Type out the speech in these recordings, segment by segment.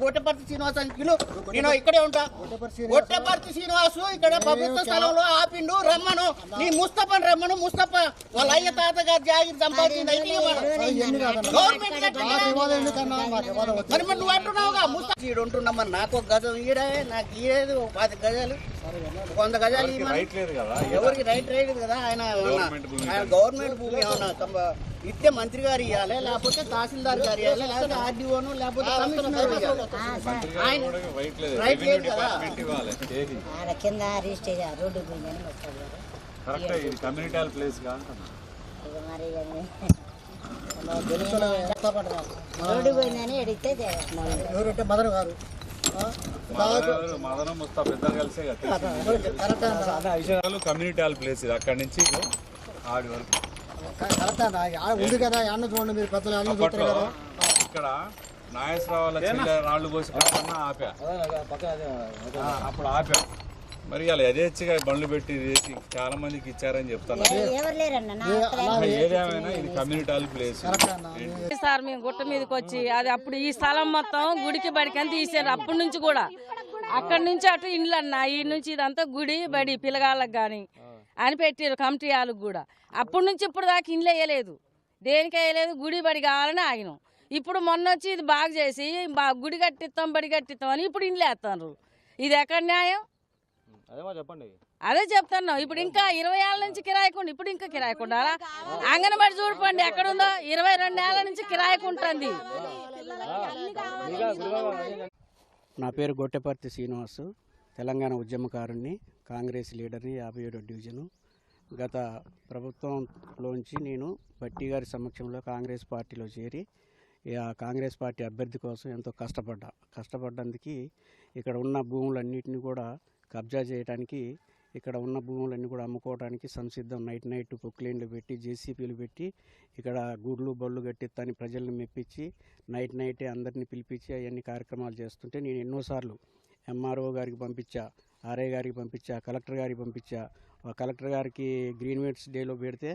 గొట్టపర్తి Srinivas uncle నేను ఇక్కడే ఉంటా. గొట్టపర్తి శ్రీనివాసు ఇక్కడ ప్రభుత్వ స్థలంలో ఆపిండు. రమ్మను నీ ముస్తఫాని రమ్మను. ముస్తఫా వాళ్ళ అయ్య తాత గారు జాగిరి సంపాదించింది అయితే మరి నువ్వు అంటున్నావుగా ముస్తఫా ఈడు ఉంటున్నా. మరి నాకు ఒక గజం ఈడే నాకు ఈడేది 10 గజాలు 100 గజాలు ఎవరికి రైట్ లేదు కదా. ఆయన గవర్నమెంట్ భూమి ఏమన్నా ఇస్తే మంత్రి గారు ఇవ్వాలి, లేకపోతే తహసీల్దార్ గారు ఇవ్వాలి, లేకపోతే ఆర్డీఓను, లేకపోతే కమిషనర్ ఆయన రైట్ లేదు కదా. కింద రిజిస్టర్ రోడ్డు రోడ్డు పోయిందని అడిగితే ఎవరంటే మదన్ గారు కమ్యూనిటీ హాల్ ప్లేస్ ఇది. అక్కడి నుంచి ఆడి వరకు ఉంది కదా. అన్న చూడండి మీరు పెద్దలు ఇక్కడ నాగేశ్వరరావు రాళ్ళు పోసి ఆపా అప్పుడు ఆపా. మరి అలా యథేచ్ఛగా బండ్లు పెట్టి చాలా మందికి ఇచ్చారని చెప్తాను. ఏదేమైనా ఇది కమ్యూనిటీ హాల్ ప్లేస్ సార్. మేము గుట్ట మీదకి వచ్చి అది అప్పుడు ఈ స్థలం మొత్తం గుడికి బడికి అని తీసారు. అప్పటి నుంచి కూడా అక్కడి నుంచి అటు ఇండ్లు అన్న ఈ నుంచి ఇదంతా గుడి బడి పిల్లగాళ్ళకి కానీ అని పెట్టారు కమిటీ వాళ్ళకి కూడా. అప్పటి నుంచి ఇప్పుడు దాకా ఇండ్లు వేయలేదు, దేనికి వేయలేదు. గుడి బడి కావాలని ఆగినాం. ఇప్పుడు మొన్న వచ్చి ఇది బాగా చేసి గుడి కట్టిస్తాం బడి కట్టిస్తాం అని ఇప్పుడు ఇండ్లు వేస్తున్నారు. ఇది ఎక్కడ న్యాయం? అదే చెప్తాను. ఇప్పుడు ఇంకా 20 ఏళ్ళ నుంచి కిరాయికుండా ఇప్పుడు ఇంకా కిరాయికుండా అంగన్వాడి చూడండి ఎక్కడుందో 22 ఏళ్ళ నుంచి కిరాయికుంటుంది. నా పేరు గొట్టపర్తి శ్రీనివాసు, తెలంగాణ ఉద్యమకారుణ్ణి, కాంగ్రెస్ లీడర్ని, 57వ డివిజను. గత ప్రభుత్వంలోంచి నేను బట్టి గారి సమక్షంలో కాంగ్రెస్ పార్టీలో చేరి ఆ కాంగ్రెస్ పార్టీ అభ్యర్థి కోసం ఎంతో కష్టపడ్డందుకు ఇక్కడ ఉన్న భూములన్నింటినీ కూడా కబ్జా చేయడానికి, ఇక్కడ ఉన్న భూములన్నీ కూడా అమ్ముకోవడానికి సంసిద్ధం. నైట్ పొక్లైన్లు పెట్టి జేసీపీలు పెట్టి ఇక్కడ గుడ్లు బళ్ళు కట్టిస్తాని ప్రజల్ని మెప్పించి నైటే అందరినీ పిలిపించి అవన్నీ కార్యక్రమాలు చేస్తుంటే నేను ఎన్నోసార్లు ఎంఆర్ఓ గారికి పంపించా, ఆర్ఐ గారికి పంపించా, కలెక్టర్ గారికి పంపించా. కలెక్టర్ గారికి గ్రీన్ వెట్స్ డేలో పెడితే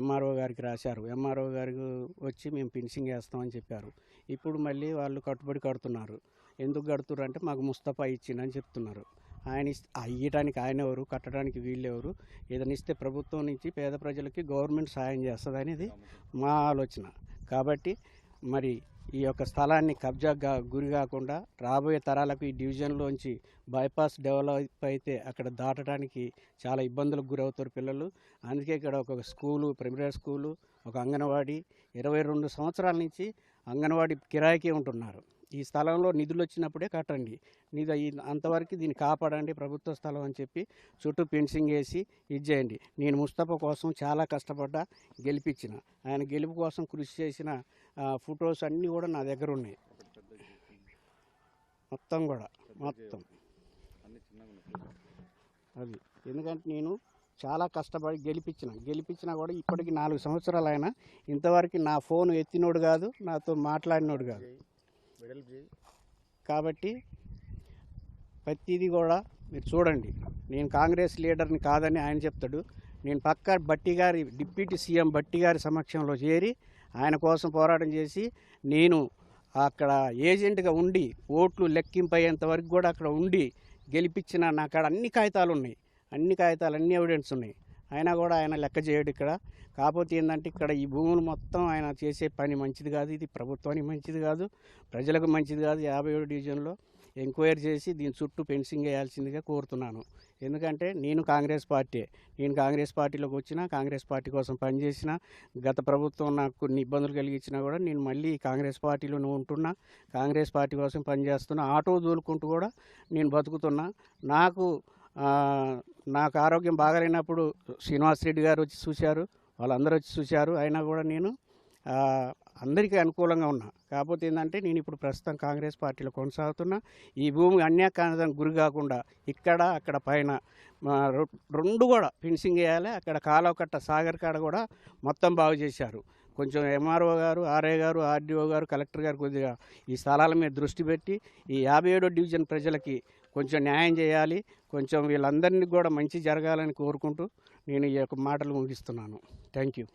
ఎంఆర్ఓ గారికి రాశారు. ఎంఆర్ఓ గారికి వచ్చి మేము ఫినిషింగ్ వేస్తామని చెప్పారు. ఇప్పుడు మళ్ళీ వాళ్ళు కట్టుబడి కడుతున్నారు. ఎందుకు కడుతున్నారు అంటే మాకు ముస్తఫా ఇచ్చిందని చెప్తున్నారు. ఆయన ఇయ్యటానికి ఆయన ఎవరు, కట్టడానికి వీళ్ళెవరు? ఏదైనా ఇస్తే ప్రభుత్వం నుంచి పేద ప్రజలకి గవర్నమెంట్ సాయం చేస్తుంది అనేది మా ఆలోచన. కాబట్టి మరి ఈ యొక్క స్థలాన్ని కబ్జాగా గురి కాకుండా రాబోయే తరాలకు ఈ డివిజన్లోంచి బైపాస్ డెవలప్ అయితే అక్కడ దాటడానికి చాలా ఇబ్బందులకు గురవుతారు పిల్లలు. అందుకే ఇక్కడ ఒక స్కూలు, ప్రైమరీ స్కూలు, ఒక అంగన్వాడీ 22 సంవత్సరాల నుంచి అంగన్వాడీ కిరాయికే ఉంటున్నారు. ఈ స్థలంలో నిధులు వచ్చినప్పుడే కట్టండి, అంతవరకు దీన్ని కాపాడండి ప్రభుత్వ స్థలం అని చెప్పి చుట్టూ ఫెన్సింగ్ వేసి ఇచ్చేయండి. నేను ముస్తఫా కోసం చాలా కష్టపడ్డా, గెలిపించిన. ఆయన గెలుపు కోసం కృషి చేసిన ఫొటోస్ అన్నీ కూడా నా దగ్గర ఉన్నాయి. మొత్తం అది ఎందుకంటే నేను చాలా కష్టపడి గెలిపించినా కూడా ఇప్పటికి 4 సంవత్సరాలు అయినా ఇంతవరకు నా ఫోన్ ఎత్తినోడు కాదు, నాతో మాట్లాడినోడు కాదు. కాబట్టి ప్రతిదీ కూడా మీరు చూడండి. నేను కాంగ్రెస్ లీడర్ని కాదని ఆయన చెప్తాడు. నేను పక్కా బట్టి గారి డిప్యూటీ సీఎం బట్టి గారి సమక్షంలో చేరి ఆయన కోసం పోరాటం చేసి నేను అక్కడ ఏజెంట్గా ఉండి ఓట్లు లెక్కింపు అయ్యేంత వరకు కూడా అక్కడ ఉండి గెలిపించిన నా కాడ అన్ని కాగితాలు ఉన్నాయి, అన్ని ఎవిడెన్స్ ఉన్నాయి. అయినా కూడా ఆయన లెక్క చేయడు ఇక్కడ. కాకపోతే ఏంటంటే ఇక్కడ ఈ భూములు మొత్తం ఆయన చేసే పని మంచిది కాదు, ఇది ప్రభుత్వానికి మంచిది కాదు, ప్రజలకు మంచిది కాదు. 57వ డివిజన్లో ఎంక్వైరీ చేసి దీని చుట్టూ ఫెన్సింగ్ వేయాల్సిందిగా కోరుతున్నాను. ఎందుకంటే నేను కాంగ్రెస్ పార్టీలోకి వచ్చినా, కాంగ్రెస్ పార్టీ కోసం పనిచేసిన, గత ప్రభుత్వం నాకు కొన్ని ఇబ్బందులు కలిగించినా కూడా నేను మళ్ళీ కాంగ్రెస్ పార్టీలోనే ఉంటున్నా, కాంగ్రెస్ పార్టీ కోసం పనిచేస్తున్నా. ఆటో దూలుకుంటూ కూడా నేను బతుకుతున్నా. నాకు ఆరోగ్యం బాగాలేనప్పుడు శ్రీనివాస్ రెడ్డి గారు వచ్చి చూశారు, వాళ్ళందరూ వచ్చి చూశారు. అయినా కూడా నేను అందరికీ అనుకూలంగా ఉన్నా. కాకపోతే ఏంటంటే నేను ఇప్పుడు ప్రస్తుతం కాంగ్రెస్ పార్టీలో కొనసాగుతున్నా. ఈ భూమి అన్యాకానికి గురి కాకుండా ఇక్కడ అక్కడ పైన 2 కూడా ఫినిషింగ్ వేయాలి. అక్కడ కాలువ కట్ట సాగర్ కాడ కూడా మొత్తం బాగు చేశారు. కొంచెం ఎంఆర్ఓ గారు, ఆర్ఐ గారు, ఆర్డీఓ గారు, కలెక్టర్ గారు కొద్దిగా ఈ స్థలాల మీద దృష్టి పెట్టి ఈ 57వ డివిజన్ ప్రజలకి కొంచెం న్యాయం చేయాలి. కొంచెం వీళ్ళందరినీ కూడా మంచి జరగాలని కోరుకుంటూ నేను ఈ యొక్క మాటలు ముగిస్తున్నాను. Thank you.